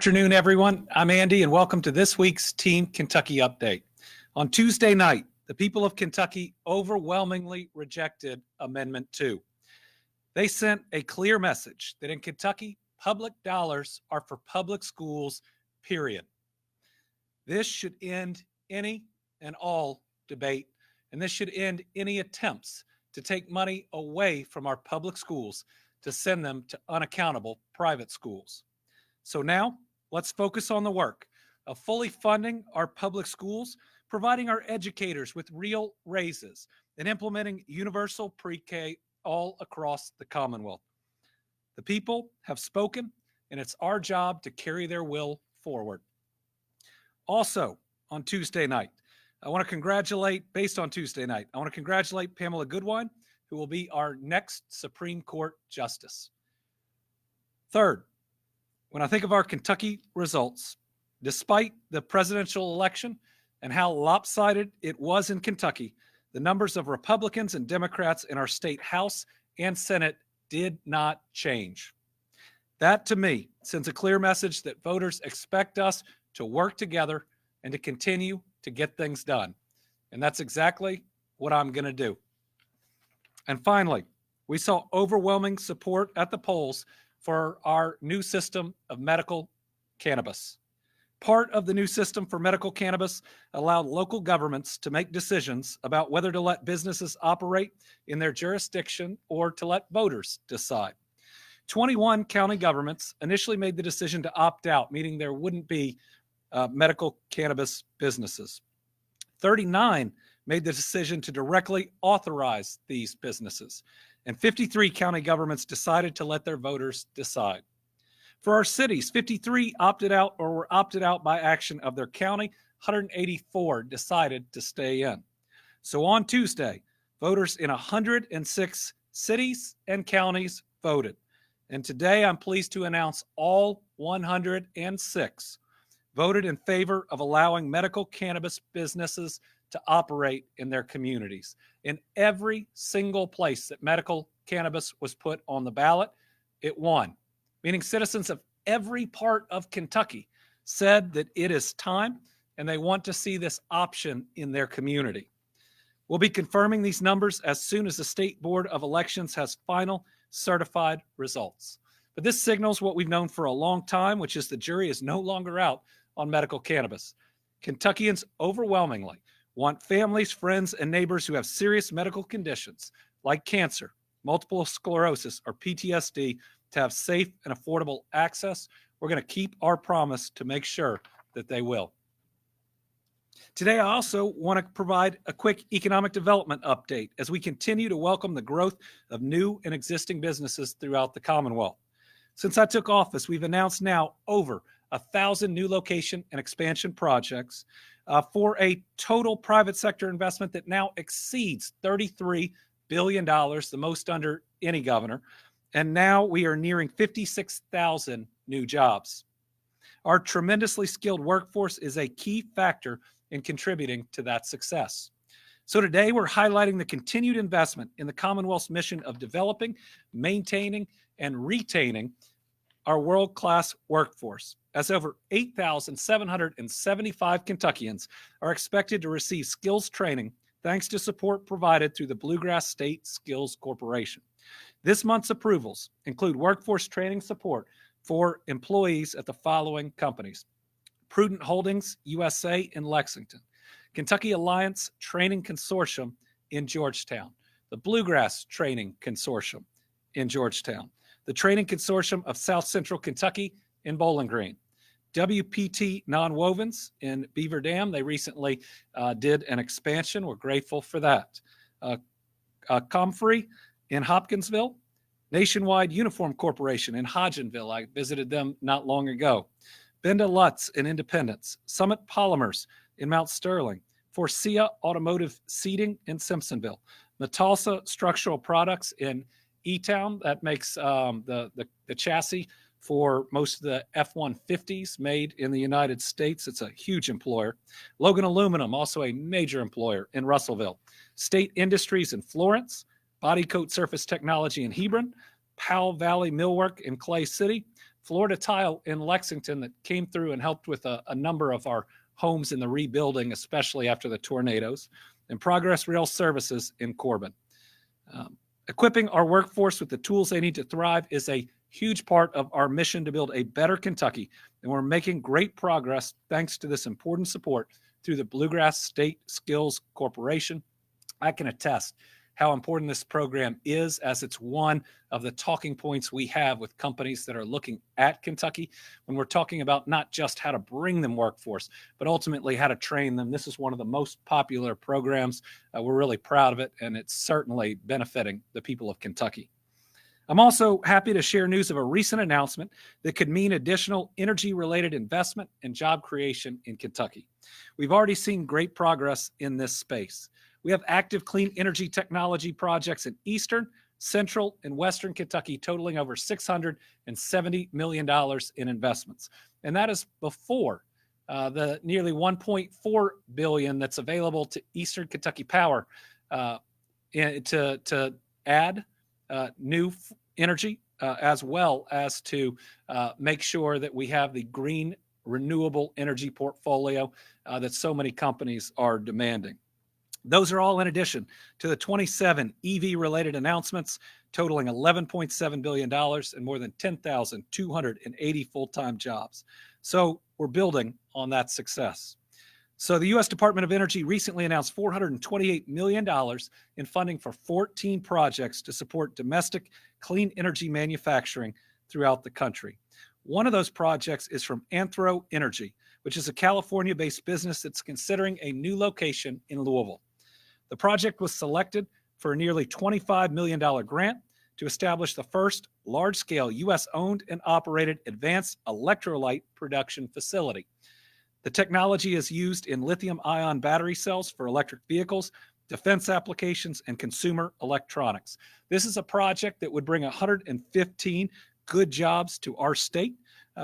afternoon, everyone. I'm Andy, and welcome to this week's Team Kentucky Update. On Tuesday night, the people of Kentucky overwhelmingly rejected Amendment 2. They sent a clear message that in Kentucky, public dollars are for public schools, period. This should end any and all debate, and this should end any attempts to take money away from our public schools to send them to unaccountable private schools. So now, let's focus on the work of fully funding our public schools, providing our educators with real raises, and implementing universal pre-K all across the Commonwealth. The people have spoken, and it's our job to carry their will forward. Also, on Tuesday night, I want to congratulate Pamela Goodwine, who will be our next Supreme Court Justice. Third, when I think of our Kentucky results, despite the presidential election and how lopsided it was in Kentucky, the numbers of Republicans and Democrats in our state House and Senate did not change. That, to me, sends a clear message that voters expect us to work together and to continue to get things done. And that's exactly what I'm going to do. And finally, we saw overwhelming support at the polls for our new system of medical cannabis. Part of the new system for medical cannabis allowed local governments to make decisions about whether to let businesses operate in their jurisdiction or to let voters decide. 21 county governments initially made the decision to opt out, meaning there wouldn't be medical cannabis businesses. 39 made the decision to directly authorize these businesses, and 53 county governments decided to let their voters decide. For our cities, 53 opted out or were opted out by action of their county. 184 decided to stay in. So on Tuesday, voters in 106 cities and counties voted. And today I'm pleased to announce all 106 voted in favor of allowing medical cannabis businesses to operate in their communities. In every single place that medical cannabis was put on the ballot, it won, meaning citizens of every part of Kentucky said that it is time and they want to see this option in their community. We'll be confirming these numbers as soon as the State Board of Elections has final certified results. But this signals what we've known for a long time, which is the jury is no longer out on medical cannabis. Kentuckians overwhelmingly want families, friends, and neighbors who have serious medical conditions like cancer, multiple sclerosis, or PTSD to have safe and affordable access. We're going to keep our promise to make sure that they will. Today, I also want to provide a quick economic development update as we continue to welcome the growth of new and existing businesses throughout the Commonwealth. Since I took office, we've announced now over 1,000 new location and expansion projects for a total private sector investment that now exceeds $33 billion, the most under any governor. And now we are nearing 56,000 new jobs. Our tremendously skilled workforce is a key factor in contributing to that success. So today we're highlighting the continued investment in the Commonwealth's mission of developing, maintaining, and retaining our world-class workforce, as over 8,775 Kentuckians are expected to receive skills training thanks to support provided through the Bluegrass State Skills Corporation. This month's approvals include workforce training support for employees at the following companies: Prudent Holdings USA in Lexington, Kentucky Alliance Training Consortium in Georgetown, the Bluegrass Training Consortium in Georgetown, the Training Consortium of South Central Kentucky in Bowling Green, WPT Nonwovens in Beaver Dam. They recently did an expansion. We're grateful for that. Comfrey in Hopkinsville, Nationwide Uniform Corporation in Hodgenville. I visited them not long ago. Benda Lutz in Independence, Summit Polymers in Mount Sterling, Forcia Automotive Seating in Simpsonville, Metalsa Structural Products in E-Town, that makes the chassis for most of the F-150s made in the United States. It's a huge employer. Logan Aluminum, also a major employer in Russellville. State Industries in Florence, Body Coat Surface Technology in Hebron, Powell Valley Millwork in Clay City, Florida Tile in Lexington that came through and helped with a number of our homes in the rebuilding, especially after the tornadoes, and Progress Rail Services in Corbin. Equipping our workforce with the tools they need to thrive is a huge part of our mission to build a better Kentucky, and we're making great progress thanks to this important support through the Bluegrass State Skills Corporation. I can attest how important this program is, as it's one of the talking points we have with companies that are looking at Kentucky when we're talking about not just how to bring them workforce, but ultimately how to train them. This is one of the most popular programs. We're really proud of it, and it's certainly benefiting the people of Kentucky. I'm also happy to share news of a recent announcement that could mean additional energy-related investment and job creation in Kentucky. We've already seen great progress in this space. We have active clean energy technology projects in Eastern, Central, and Western Kentucky totaling over $670 million in investments. And that is before the nearly $1.4 billion that's available to Eastern Kentucky Power to add new energy, as well as to make sure that we have the green renewable energy portfolio that so many companies are demanding. Those are all in addition to the 27 EV-related announcements totaling $11.7 billion and more than 10,280 full-time jobs. So we're building on that success. So the U.S. Department of Energy recently announced $428 million in funding for 14 projects to support domestic clean energy manufacturing throughout the country. One of those projects is from Anthro Energy, which is a California-based business that's considering a new location in Louisville. The project was selected for a nearly $25 million grant to establish the first large-scale U.S.-owned and operated advanced electrolyte production facility. The technology is used in lithium-ion battery cells for electric vehicles, defense applications, and consumer electronics. This is a project that would bring 115 good jobs to our state,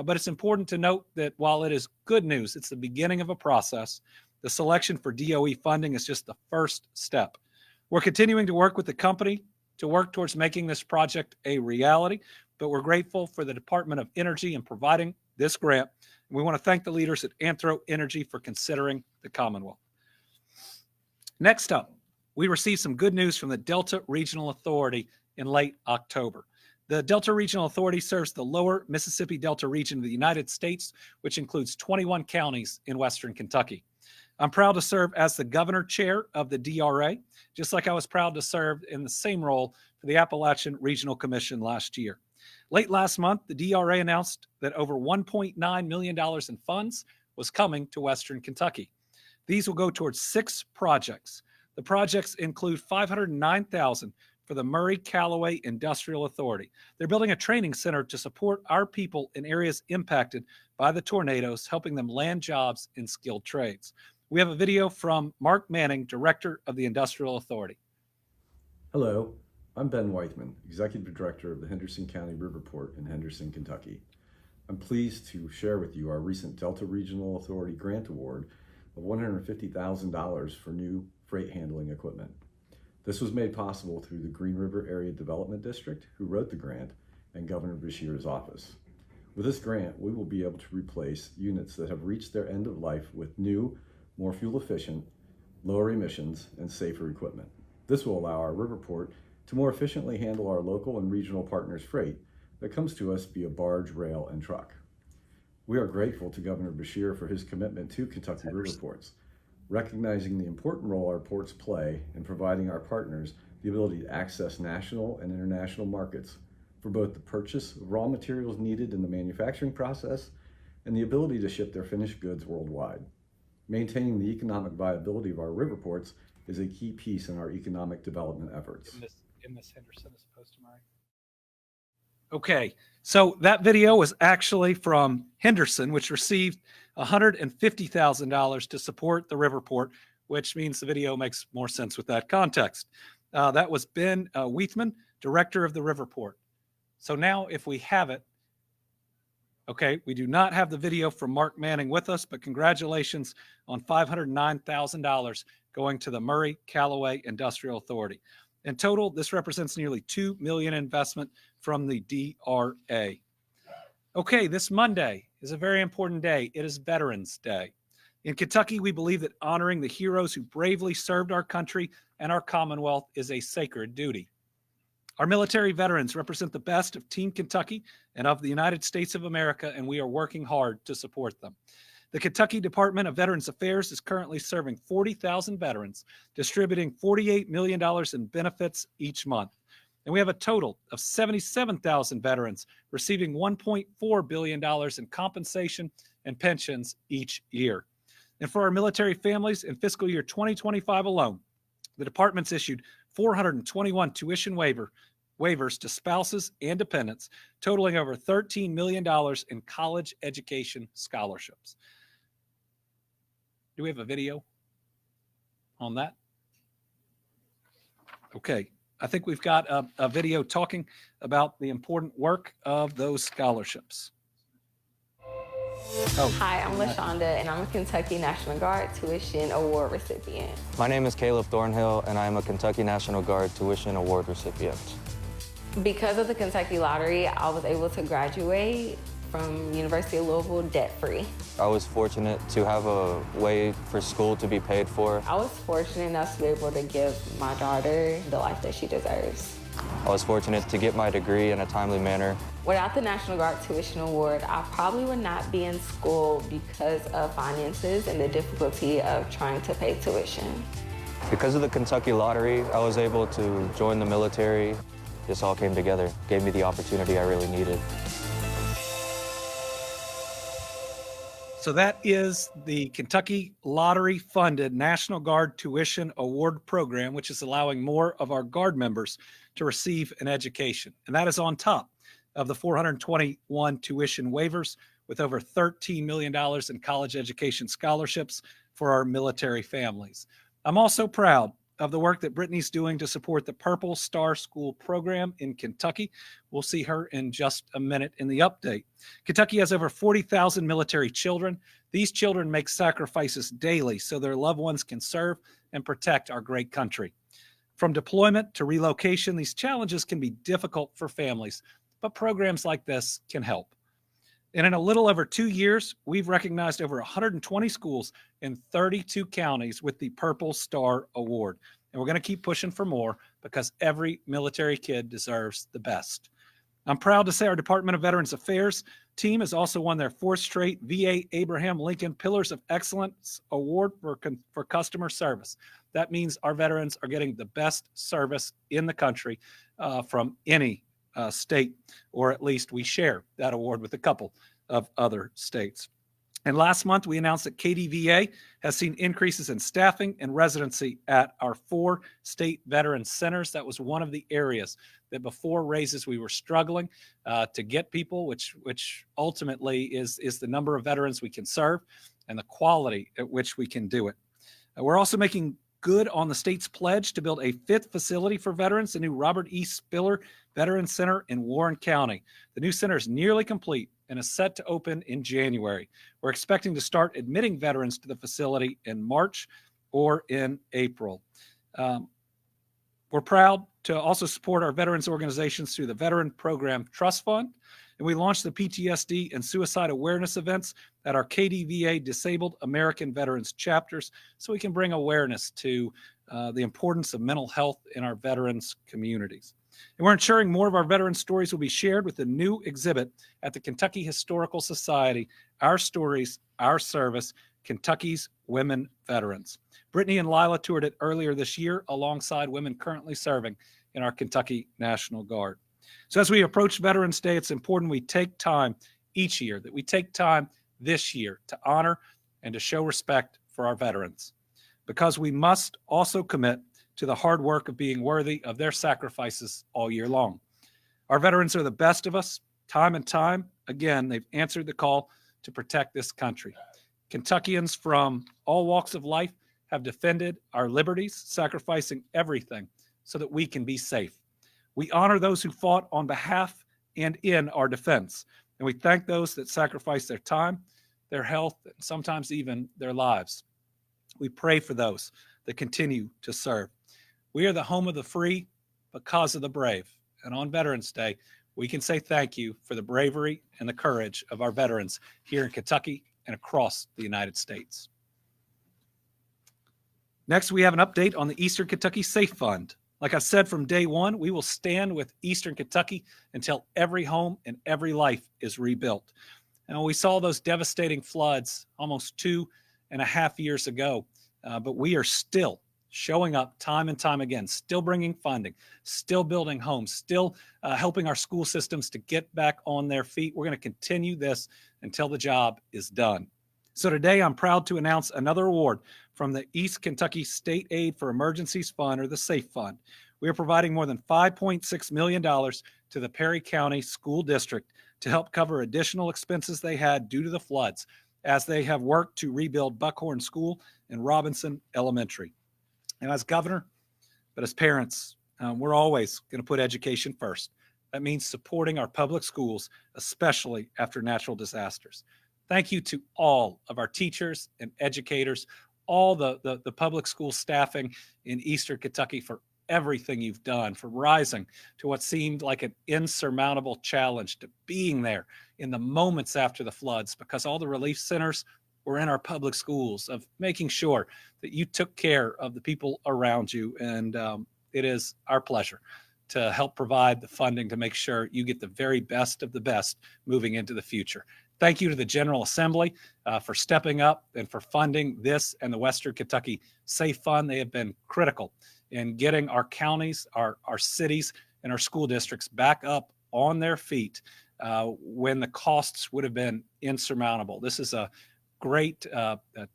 but it's important to note that while it is good news, it's the beginning of a process. The selection for DOE funding is just the first step. We're continuing to work with the company to work towards making this project a reality, but we're grateful for the Department of Energy in providing this grant. We want to thank the leaders at Anthro Energy for considering the Commonwealth. Next up, we received some good news from the Delta Regional Authority in late October. The Delta Regional Authority serves the lower Mississippi Delta region of the United States, which includes 21 counties in western Kentucky. I'm proud to serve as the governor chair of the DRA, just like I was proud to serve in the same role for the Appalachian Regional Commission last year. Late last month, the DRA announced that over $1.9 million in funds was coming to western Kentucky. These will go towards 6 projects. The projects include $509,000 for the Murray-Callaway Industrial Authority. They're building a training center to support our people in areas impacted by the tornadoes, helping them land jobs in skilled trades. We have a video from Mark Manning, Director of the Industrial Authority. Hello, I'm Ben Weithman, Executive Director of the Henderson County Riverport in Henderson, Kentucky. I'm pleased to share with you our recent Delta Regional Authority grant award of $150,000 for new freight handling equipment. This was made possible through the Green River Area Development District, who wrote the grant, and Governor Beshear's office. With this grant, we will be able to replace units that have reached their end of life with new, more fuel-efficient, lower emissions, and safer equipment. This will allow our Riverport to more efficiently handle our local and regional partners' freight that comes to us via barge, rail, and truck. We are grateful to Governor Beshear for his commitment to Kentucky Riverports, recognizing the important role our ports play in providing our partners the ability to access national and international markets for both the purchase of raw materials needed in the manufacturing process and the ability to ship their finished goods worldwide. Maintaining the economic viability of our riverports is a key piece in our economic development efforts. In this Henderson as opposed to Murray. Okay, so that video was actually from Henderson, which received $150,000 to support the Riverport, which means the video makes more sense with that context. That was Ben Weithman, Director of the Riverport. So now if we have it, okay, we do not have the video from Mark Manning with us, but congratulations on $509,000 going to the Murray-Callaway Industrial Authority. In total, this represents nearly $2 million investment from the DRA. Okay, this Monday is a very important day. It is Veterans Day. In Kentucky, we believe that honoring the heroes who bravely served our country and our Commonwealth is a sacred duty. Our military veterans represent the best of Team Kentucky and of the United States of America, and we are working hard to support them. The Kentucky Department of Veterans Affairs is currently serving 40,000 veterans, distributing $48 million in benefits each month. And we have a total of 77,000 veterans receiving $1.4 billion in compensation and pensions each year. And for our military families, in fiscal year 2025 alone, the department's issued 421 tuition waivers to spouses and dependents, totaling over $13 million in college education scholarships. Do we have a video on that? Okay. I think we've got a video talking about the important work of those scholarships. Hi, I'm LaShonda, and I'm a Kentucky National Guard Tuition Award recipient. My name is Caleb Thornhill, and I am a Kentucky National Guard Tuition Award recipient. Because of the Kentucky Lottery, I was able to graduate from University of Louisville debt-free. I was fortunate to have a way for school to be paid for. I was fortunate enough to be able to give my daughter the life that she deserves. I was fortunate to get my degree in a timely manner. Without the National Guard Tuition Award, I probably would not be in school because of finances and the difficulty of trying to pay tuition. Because of the Kentucky Lottery, I was able to join the military. This all came together, gave me the opportunity I really needed. So that is the Kentucky Lottery-funded National Guard Tuition Award Program, which is allowing more of our Guard members to receive an education. And that is on top of the 421 tuition waivers with over $13 million in college education scholarships for our military families. I'm also proud of the work that Brittany's doing to support the Purple Star School program in Kentucky. We'll see her in just a minute in the update. Kentucky has over 40,000 military children. These children make sacrifices daily so their loved ones can serve and protect our great country. From deployment to relocation, these challenges can be difficult for families, but programs like this can help. And in a little over 2 years, we've recognized over 120 schools in 32 counties with the Purple Star Award. And we're going to keep pushing for more because every military kid deserves the best. I'm proud to say our Department of Veterans Affairs team has also won their 4th straight VA Abraham Lincoln Pillars of Excellence Award for customer service. That means our veterans are getting the best service in the country from any state, or at least we share that award with a couple of other states. And last month, we announced that KDVA has seen increases in staffing and residency at our 4 state veteran centers. That was one of the areas that before raises we were struggling to get people, which ultimately is the number of veterans we can serve and the quality at which we can do it. We're also making good on the state's pledge to build a 5th facility for veterans, the new Robert E. Spiller Veterans Center in Warren County. The new center is nearly complete and is set to open in January. We're expecting to start admitting veterans to the facility in March or in April. We're proud to also support our veterans organizations through the Veteran Program Trust Fund. And we launched the PTSD and suicide awareness events at our KDVA Disabled American Veterans chapters so we can bring awareness to the importance of mental health in our veterans communities. And we're ensuring more of our veteran stories will be shared with the new exhibit at the Kentucky Historical Society, Our Stories, Our Service, Kentucky's Women Veterans. Brittany and Lila toured it earlier this year alongside women currently serving in our Kentucky National Guard. So as we approach Veterans Day, it's important we take time each year, that we take time this year to honor and to show respect for our veterans, because we must also commit to the hard work of being worthy of their sacrifices all year long. Our veterans are the best of us. Time and time again, they've answered the call to protect this country. Kentuckians from all walks of life have defended our liberties, sacrificing everything so that we can be safe. We honor those who fought on behalf and in our defense, and we thank those that sacrifice their time, their health, and sometimes even their lives. We pray for those that continue to serve. We are the home of the free because of the brave. And on Veterans Day, we can say thank you for the bravery and the courage of our veterans here in Kentucky and across the United States. Next, we have an update on the Eastern Kentucky Safe Fund. Like I said from day one, we will stand with Eastern Kentucky until every home and every life is rebuilt. And we saw those devastating floods almost 2.5 years ago, but we are still showing up time and time again, still bringing funding, still building homes, still helping our school systems to get back on their feet. We're going to continue this until the job is done. So today I'm proud to announce another award from the East Kentucky State Aid for Emergencies Fund, or the SAFE Fund. We are providing more than $5.6 million to the Perry County School District to help cover additional expenses they had due to the floods as they have worked to rebuild Buckhorn School and Robinson Elementary. And as governor, but as parents, we're always going to put education first. That means supporting our public schools, especially after natural disasters. Thank you to all of our teachers and educators, all the public school staffing in Eastern Kentucky for everything you've done, for rising to what seemed like an insurmountable challenge, to being there in the moments after the floods, because all the relief centers were in our public schools, of making sure that you took care of the people around you. And it is our pleasure to help provide the funding to make sure you get the very best of the best moving into the future. Thank you to the General Assembly for stepping up and for funding this and the Western Kentucky Safe Fund. They have been critical in getting our counties, our cities, and our school districts back up on their feet when the costs would have been insurmountable. This is a great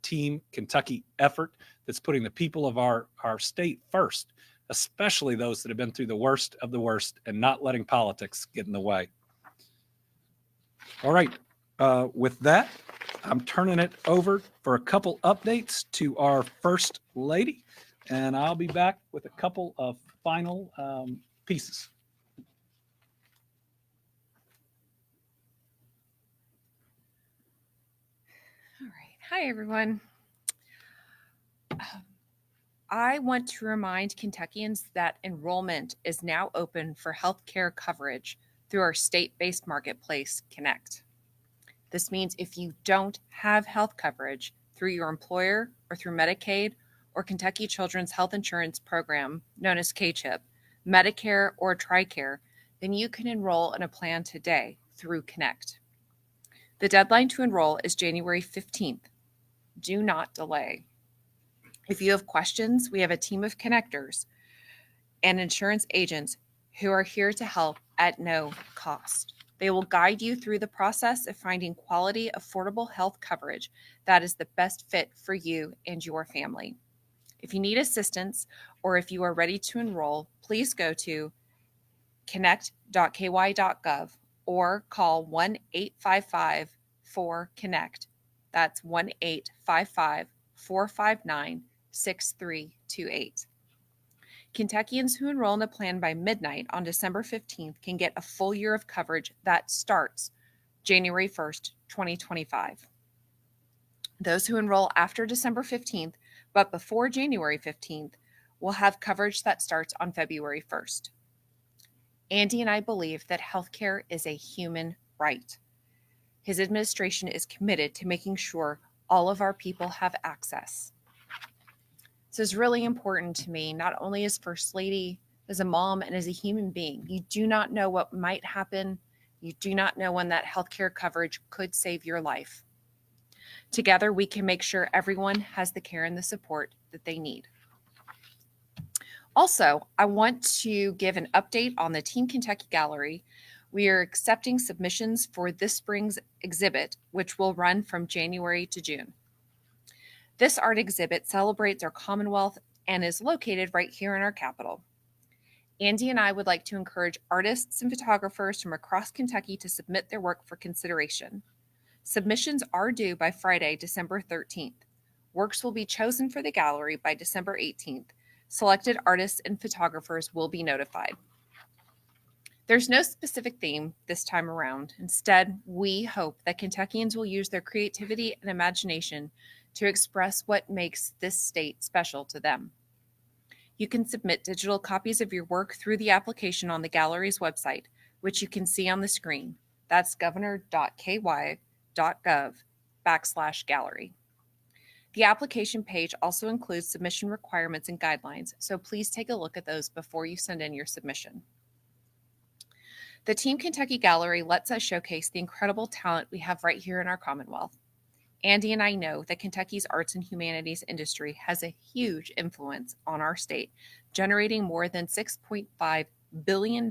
Team Kentucky effort that's putting the people of our state first, especially those that have been through the worst of the worst, and not letting politics get in the way. All right. With that, I'm turning it over for a couple updates to our First Lady, and I'll be back with a couple of final pieces. All right. Hi, everyone. I want to remind Kentuckians that enrollment is now open for healthcare coverage through our state-based marketplace, Connect. This means if you don't have health coverage through your employer or through Medicaid or Kentucky Children's Health Insurance Program, known as KCHIP, Medicare, or TRICARE, then you can enroll in a plan today through Connect. The deadline to enroll is January 15th. Do not delay. If you have questions, we have a team of connectors and insurance agents who are here to help at no cost. They will guide you through the process of finding quality, affordable health coverage that is the best fit for you and your family. If you need assistance or if you are ready to enroll, please go to connect.ky.gov or call 1-855-4CONNECT. That's 1-855-459-6328. Kentuckians who enroll in a plan by midnight on December 15th can get a full year of coverage that starts January 1st, 2025. Those who enroll after December 15th, but before January 15th, will have coverage that starts on February 1st. Andy and I believe that healthcare is a human right. His administration is committed to making sure all of our people have access. This is really important to me, not only as First Lady, as a mom, and as a human being. You do not know what might happen. You do not know when that healthcare coverage could save your life. Together, we can make sure everyone has the care and the support that they need. Also, I want to give an update on the Team Kentucky Gallery. We are accepting submissions for this spring's exhibit, which will run from January to June. This art exhibit celebrates our Commonwealth and is located right here in our capital. Andy and I would like to encourage artists and photographers from across Kentucky to submit their work for consideration. Submissions are due by Friday, December 13th. Works will be chosen for the gallery by December 18th. Selected artists and photographers will be notified. There's no specific theme this time around. Instead, we hope that Kentuckians will use their creativity and imagination to express what makes this state special to them. You can submit digital copies of your work through the application on the gallery's website. which you can see on the screen. That's governor.ky.gov/gallery. The application page also includes submission requirements and guidelines, so please take a look at those before you send in your submission. The Team Kentucky Gallery lets us showcase the incredible talent we have right here in our Commonwealth. Andy and I know that Kentucky's arts and humanities industry has a huge influence on our state, generating more than $6.5 billion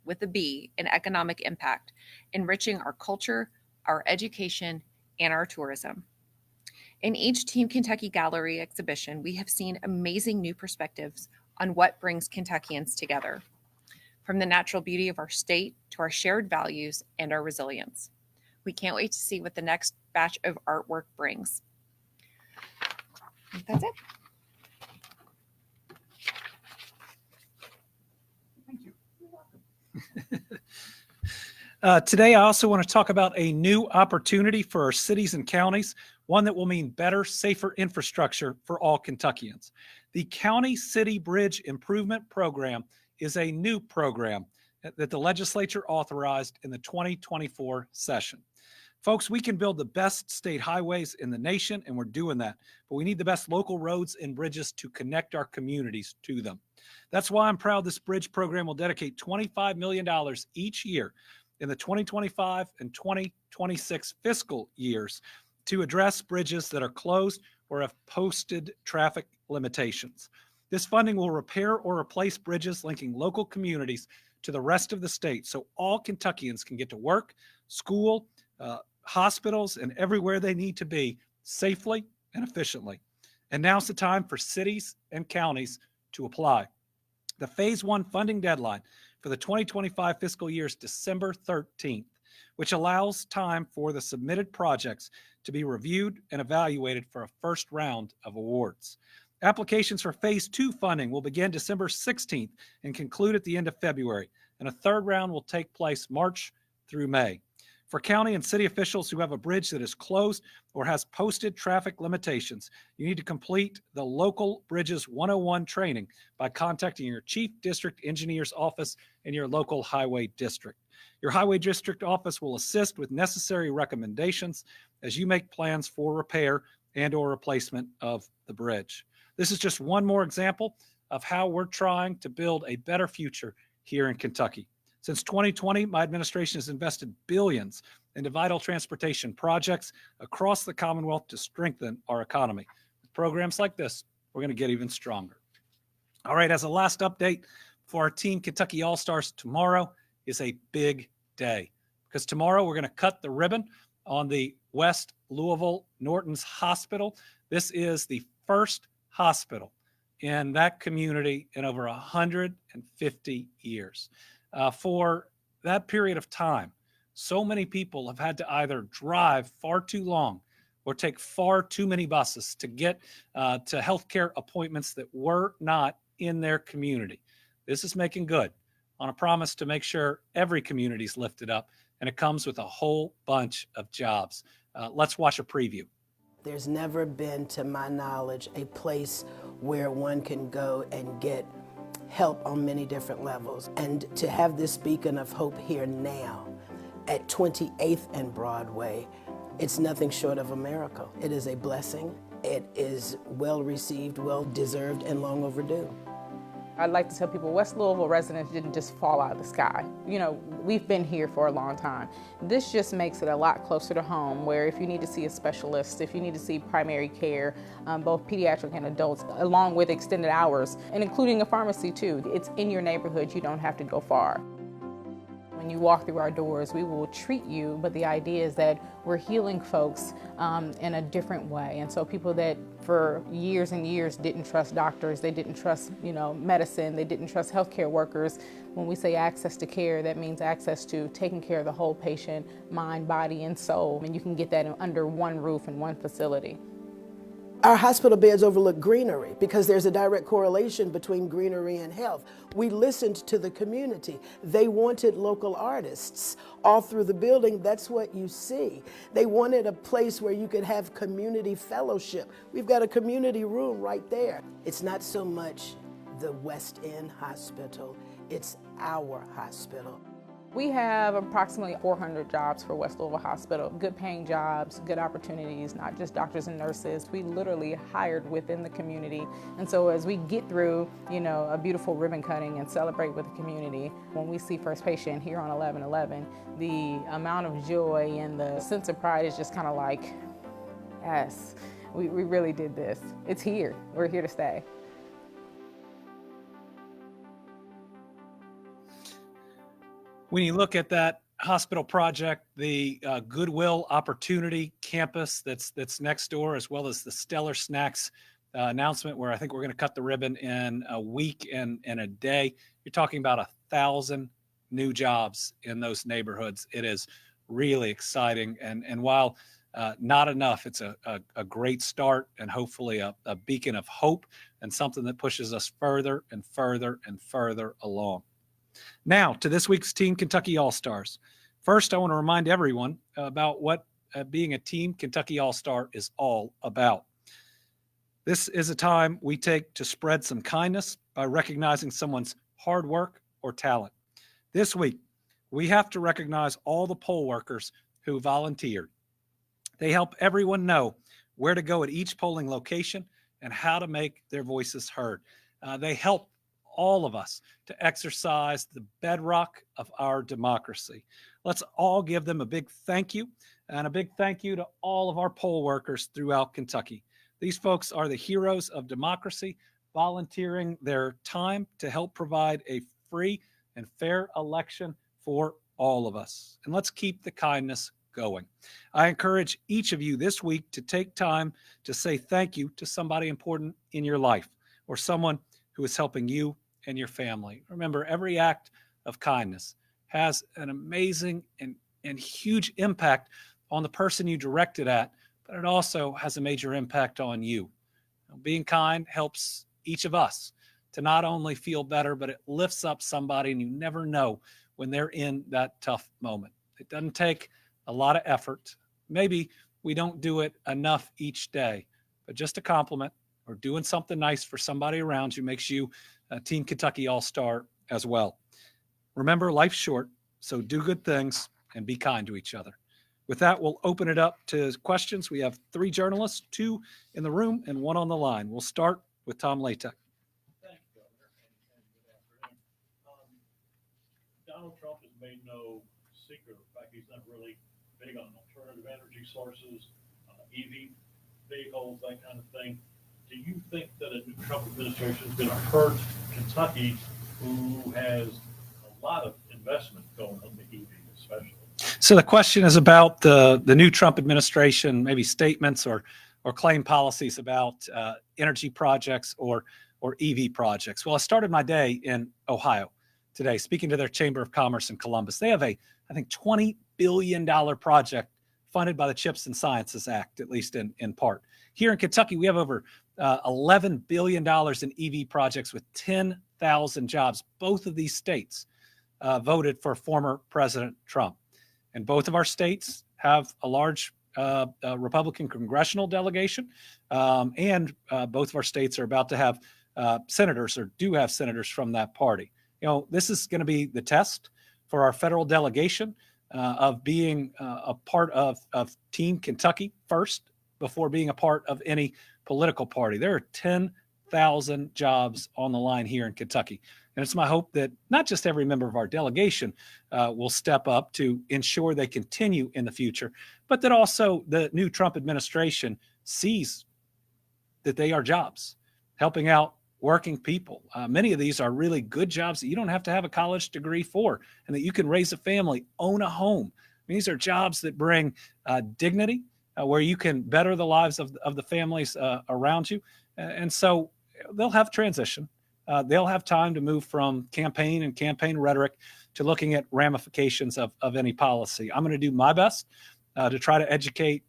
with a B in economic impact, enriching our culture, our education, and our tourism. In each Team Kentucky Gallery exhibition, we have seen amazing new perspectives on what brings Kentuckians together, from the natural beauty of our state to our shared values and our resilience. We can't wait to see what the next batch of artwork brings. That's it. Thank you. Today, I also want to talk about a new opportunity for our cities and counties, one that will mean better, safer infrastructure for all Kentuckians. The County City Bridge Improvement Program is a new program that the legislature authorized in the 2024 session. Folks, we can build the best state highways in the nation, and we're doing that, but we need the best local roads and bridges to connect our communities to them. That's why I'm proud this bridge program will dedicate $25 million each year in the 2025 and 2026 fiscal years to address bridges that are closed or have posted traffic limitations. This funding will repair or replace bridges linking local communities to the rest of the state so all Kentuckians can get to work, school, hospitals, and everywhere they need to be safely and efficiently. And now's the time for cities and counties to apply. The Phase 1 funding deadline for the 2025 fiscal year is December 13th, which allows time for the submitted projects to be reviewed and evaluated for a first round of awards. Applications for Phase 2 funding will begin December 16th and conclude at the end of February, and a third round will take place March through May. For county and city officials who have a bridge that is closed or has posted traffic limitations, you need to complete the Local Bridges 101 training by contacting your Chief District Engineer's office in your local highway district. Your highway district office will assist with necessary recommendations as you make plans for repair and/or replacement of the bridge. This is just one more example of how we're trying to build a better future here in Kentucky. Since 2020, my administration has invested billions into vital transportation projects across the Commonwealth to strengthen our economy. With programs like this, we're going to get even stronger. All right, as a last update for our Team Kentucky All-Stars, tomorrow is a big day because tomorrow we're going to cut the ribbon on the West Louisville Norton's Hospital. This is the first hospital in that community in over 150 years. For that period of time, so many people have had to either drive far too long or take far too many buses to get to healthcare appointments that were not in their community. This is making good on a promise to make sure every community is lifted up, and it comes with a whole bunch of jobs. Let's watch a preview. There's never been, to my knowledge, a place where one can go and get help on many different levels. And to have this beacon of hope here now at 28th and Broadway, it's nothing short of a miracle. It is a blessing. It is well received, well deserved, and long overdue. I'd like to tell people West Louisville residents didn't just fall out of the sky. You know, we've been here for a long time. This just makes it a lot closer to home, where if you need to see a specialist, if you need to see primary care, both pediatric and adults, along with extended hours, and including a pharmacy too. It's in your neighborhood, you don't have to go far. When you walk through our doors, we will treat you, but the idea is that we're healing folks in a different way. And so people that for years and years didn't trust doctors, they didn't trust, medicine, they didn't trust healthcare workers. When we say access to care, that means access to taking care of the whole patient, mind, body, and soul. And you can get that under one roof in one facility. Our hospital beds overlook greenery because there's a direct correlation between greenery and health. We listened to the community. They wanted local artists all through the building. That's what you see. They wanted a place where you could have community fellowship. We've got a community room right there. It's not so much the West End Hospital, it's our hospital. We have approximately 400 jobs for West Louisville Hospital. Good paying jobs, good opportunities, not just doctors and nurses. We literally hired within the community. And so as we get through, a beautiful ribbon cutting and celebrate with the community, when we see first patient here on 11/11, the amount of joy and the sense of pride is just kind of like, yes, we really did this. It's here. We're here to stay. When you look at that hospital project, the Goodwill Opportunity campus that's next door, as well as the Stellar Snacks announcement, where I think we're going to cut the ribbon in a week and a day, you're talking about 1,000 new jobs in those neighborhoods. It is really exciting. And while not enough, it's a great start, and hopefully a beacon of hope and something that pushes us further and further and further along. Now to this week's Team Kentucky All-Stars. First, I want to remind everyone about what being a Team Kentucky All-Star is all about. This is a time we take to spread some kindness by recognizing someone's hard work or talent. This week, we have to recognize all the poll workers who volunteered. They help everyone know where to go at each polling location and how to make their voices heard. They help all of us to exercise the bedrock of our democracy. Let's all give them a big thank you, and a big thank you to all of our poll workers throughout Kentucky. These folks are the heroes of democracy, volunteering their time to help provide a free and fair election for all of us. And let's keep the kindness going. I encourage each of you this week to take time to say thank you to somebody important in your life, or someone who is helping you and your family. Remember, every act of kindness has an amazing and huge impact on the person you direct it at, but it also has a major impact on you. Being kind helps each of us to not only feel better, but it lifts up somebody, and you never know when they're in that tough moment. It doesn't take a lot of effort. Maybe we don't do it enough each day, but just a compliment or doing something nice for somebody around you makes you a Team Kentucky All-Star as well. Remember, life's short, so do good things and be kind to each other. With that, we'll open it up to questions. We have 3 journalists, 2 in the room and 1 on the line. We'll start with Tom Latek. Thank you, Governor, and good afternoon. Donald Trump has made no secret of the fact he's not really big on alternative energy sources, EV vehicles, that kind of thing. Do you think that a new Trump administration is going to hurt Kentucky, who has a lot of investment going on the EV especially? So the question is about the new Trump administration, maybe statements or claim policies about energy projects or EV projects. Well, I started my day in Ohio today, speaking to their Chamber of Commerce in Columbus. They have I think, $20 billion project funded by the CHIPS and Sciences Act, at least in part. Here in Kentucky, we have over $11 billion in EV projects with 10,000 jobs. Both of these states voted for former President Trump. And both of our states have a large Republican congressional delegation. And both of our states are about to have senators, or do have senators from that party. This is going to be the test for our federal delegation of being a part of Team Kentucky first, before being a part of any political party. There are 10,000 jobs on the line here in Kentucky. And it's my hope that not just every member of our delegation will step up to ensure they continue in the future, but that also the new Trump administration sees that they are jobs, helping out working people. Many of these are really good jobs that you don't have to have a college degree for, and that you can raise a family, own a home. These are jobs that bring dignity, where you can better the lives of the families around you. And so they'll have transition. They'll have time to move from campaign and campaign rhetoric to looking at ramifications of any policy. I'm going to do my best to try to educate,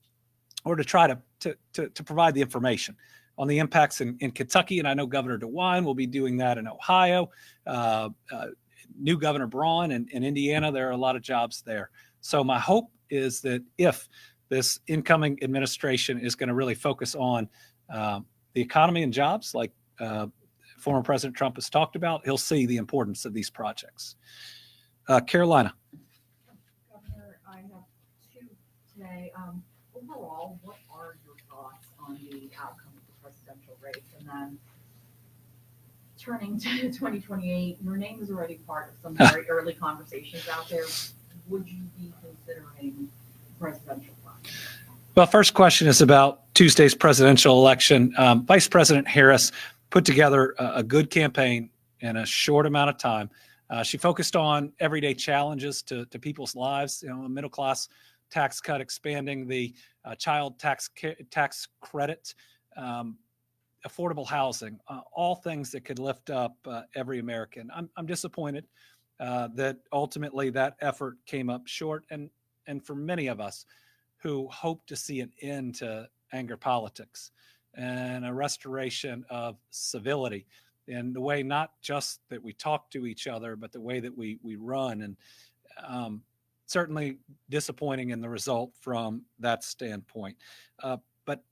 or to try to provide the information on the impacts in Kentucky. And I know Governor DeWine will be doing that in Ohio. New Governor Braun in Indiana, there are a lot of jobs there. So my hope is that if this incoming administration is going to really focus on the economy and jobs, like former President Trump has talked about, he'll see the importance of these projects. Carolina. Governor, I have two today. Overall, what are your thoughts on the outcome of the presidential race? And then turning to 2028, your name is already part of some very early conversations out there. Would you be considering presidential run? Well, first question is about Tuesday's presidential election. Vice President Harris put together a good campaign in a short amount of time. She focused on everyday challenges to people's lives, a middle class tax cut, expanding the child tax credit, affordable housing, all things that could lift up every American. I'm disappointed that ultimately that effort came up short, and for many of us who hope to see an end to anger politics and a restoration of civility in the way not just that we talk to each other, but the way that we run. And certainly disappointing in the result from that standpoint. But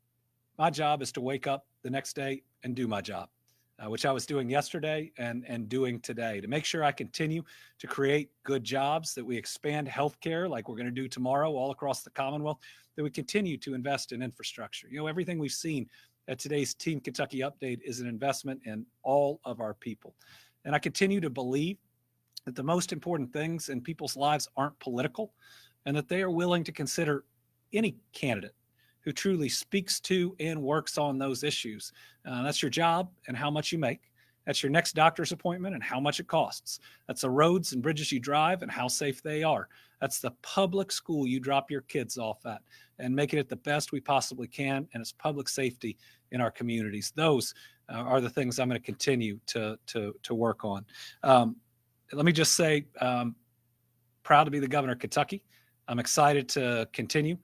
my job is to wake up the next day and do my job, which I was doing yesterday and doing today, to make sure I continue to create good jobs, that we expand healthcare like we're going to do tomorrow all across the Commonwealth, that we continue to invest in infrastructure. Everything we've seen at today's Team Kentucky update is an investment in all of our people. And I continue to believe that the most important things in people's lives aren't political, and that they are willing to consider any candidate who truly speaks to and works on those issues. That's your job and how much you make. That's your next doctor's appointment and how much it costs. That's the roads and bridges you drive and how safe they are. That's the public school you drop your kids off at, and making it the best we possibly can. And it's public safety in our communities. Those are the things I'm going to continue to work on. Let me just say, proud to be the governor of Kentucky. I'm excited to continue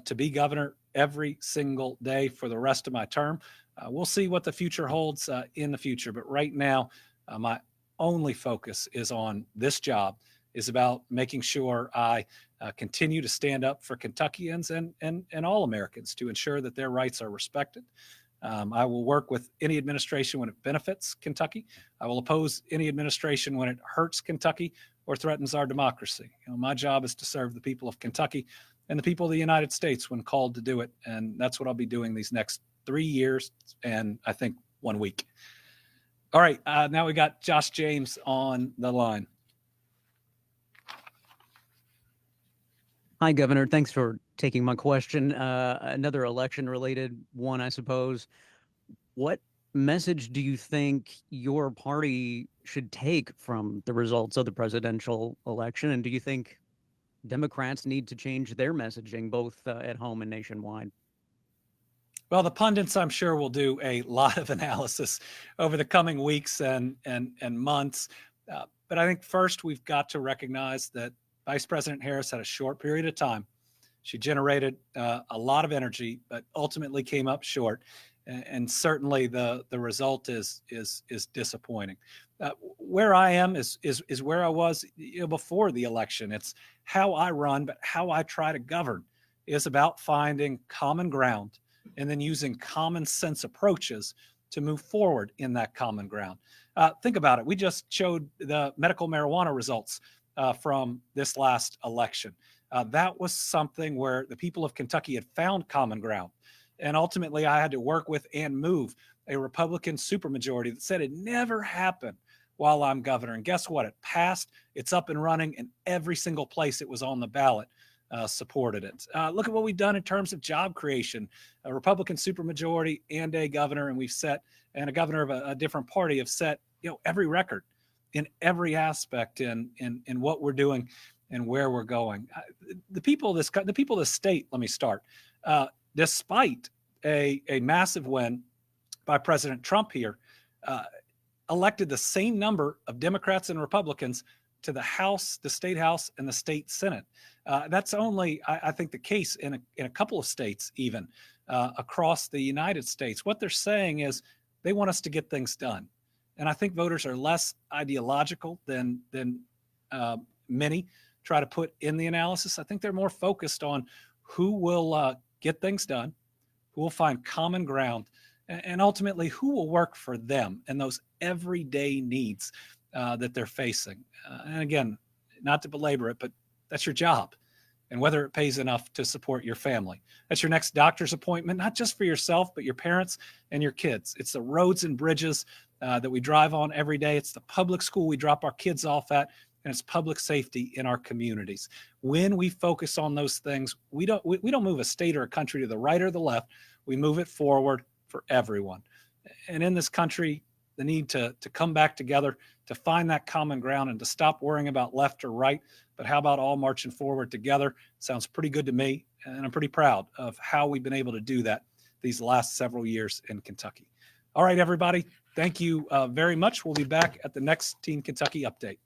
to be governor every single day for the rest of my term. We'll see what the future holds in the future. But right now, my only focus is on this job, is about making sure I continue to stand up for Kentuckians and all Americans to ensure that their rights are respected. I will work with any administration when it benefits Kentucky. I will oppose any administration when it hurts Kentucky or threatens our democracy. My job is to serve the people of Kentucky and the people of the United States when called to do it. And that's what I'll be doing these next 3 years and I think 1 week. All right, now we got Josh James on the line. Hi, Governor. Thanks for taking my question. Another election-related one, I suppose. What message do you think your party should take from the results of the presidential election? And do you think Democrats need to change their messaging, both at home and nationwide? Well, the pundits, I'm sure, will do a lot of analysis over the coming weeks and months. But I think first we've got to recognize that Vice President Harris had a short period of time. She generated a lot of energy, but ultimately came up short. And certainly the result is disappointing. Where I am is where I was before the election. It's how I run, but how I try to govern is about finding common ground and then using common sense approaches to move forward in that common ground. Think about it. We just showed the medical marijuana results from this last election. That was something where the people of Kentucky had found common ground. And ultimately, I had to work with and move a Republican supermajority that said it never happened while I'm governor. And guess what? It passed. It's up and running, and every single place it was on the ballot supported it. Look at what we've done in terms of job creation. A Republican supermajority and a governor, and a governor of a different party have set every record in every aspect in what we're doing and where we're going. The people of this state, let me start, despite a massive win by President Trump here, elected the same number of Democrats and Republicans to the House, the State House, and the State Senate. That's only, I think, the case in a couple of states, even across the United States. What they're saying is they want us to get things done. And I think voters are less ideological than many try to put in the analysis. I think they're more focused on who will get things done, who will find common ground, and ultimately who will work for them and those everyday needs that they're facing. And again, not to belabor it, but that's your job, and whether it pays enough to support your family. That's your next doctor's appointment, not just for yourself, but your parents and your kids. It's the roads and bridges that we drive on every day. It's the public school we drop our kids off at, and it's public safety in our communities. When we focus on those things, we don't move a state or a country to the right or the left. We move it forward for everyone. And in this country, the need to come back together, to find that common ground, and to stop worrying about left or right, but how about all marching forward together? Sounds pretty good to me, and I'm pretty proud of how we've been able to do that these last several years in Kentucky. All right, everybody, thank you very much. We'll be back at the next Team Kentucky update.